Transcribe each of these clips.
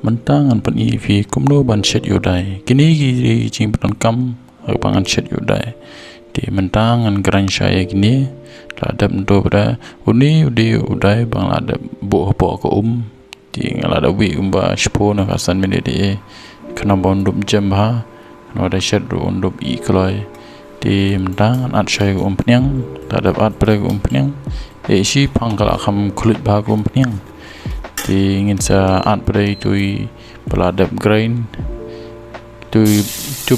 mentang an pan i fi kumno ban shet yodai kini gi jing pan kam pangan shet yodai di mentang an gran saya gini ladap do bra uni udai bang ladap bo ko di ngalada wi umba spo na kasan mini di kena bondup jam ha no da shet do undup i kloi di mentang an at saya penyang ladap at bre penyang si pangkal akam kulit ba penyang di ingin sa at bre tui peladap grain tu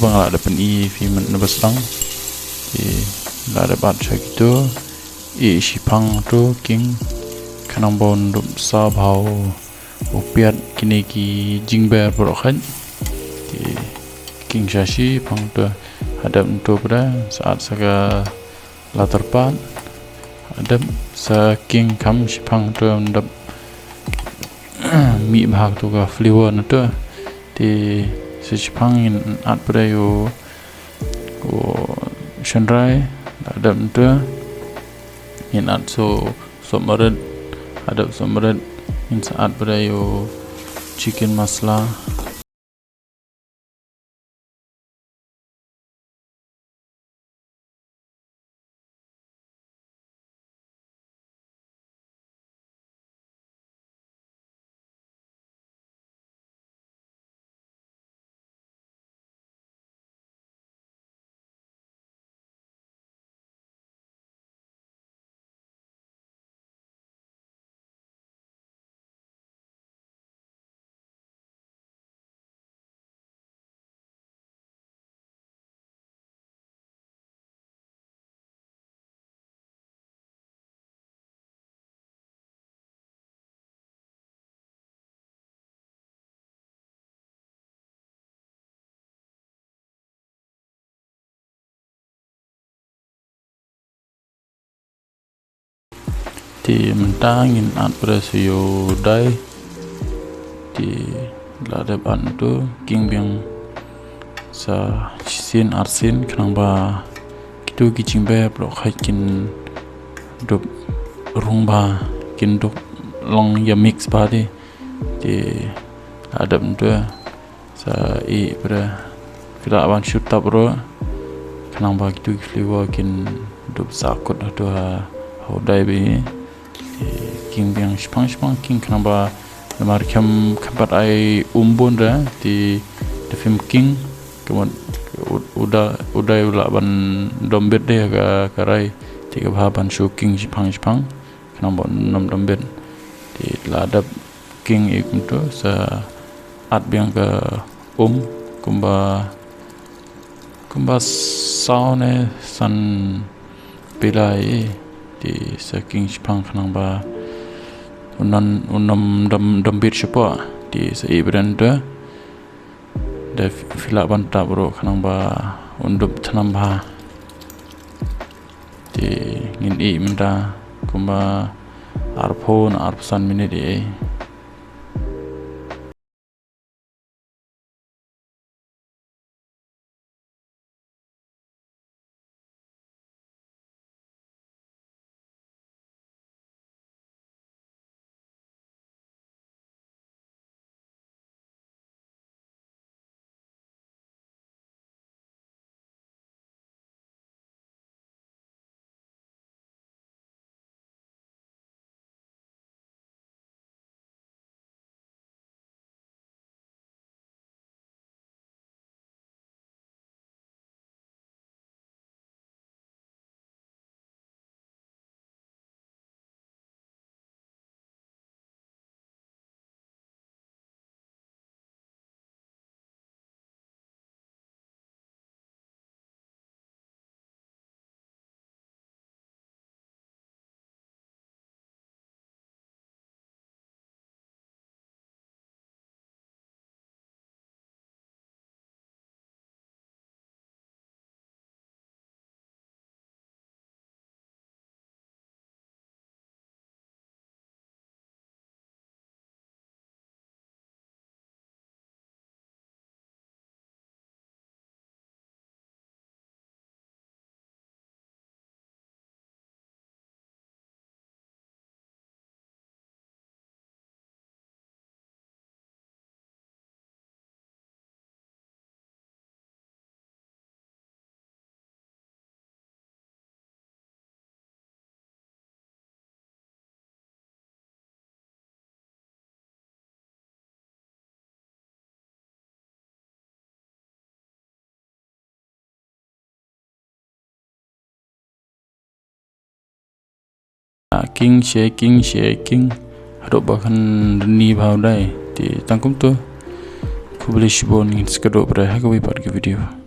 bang ladap pen i fi men baslang di ladap at saya gitu si pang tu king kanang bondup sa bau upiat kini ki jingber berokhan di king shashi pang tu hadap untuk ber saat saga latar pan hadap sa king kam shipang tu hadap mi bahag tu ka flavor na tu di shipang in at ber yo ko shenrai hadap tu in at so somaret hadap somaret in saat ber yo chicken masala di mentangin at presio dai di ladap an tu king biang sa sin arsin kenang ba kitu kicing be pro khai kin dop rung ba kin dop long ya mix ba di ladap tu sa i bre kira awan shoot up ro kenang ba kitu flavor kin dop sakut tu ha hodai bi king biang spang king kenapa lemar kem kabar ai umbun dah di film king kemudian udah ban dombet deh karai tiga bahan shooking spang kenapa nom dombet di ladap king itu sa at biang ke kumba saune san pilai di saking spang kenapa unam dombit siapa di sei beranda da filak bantap bro kenapa undup tanamba di ngin i minta kumba arpon arpsan minit di shaking hadok bahkan ni bau dai ti tangkum tu publish bon ngin skado bre ha ko bi part ke video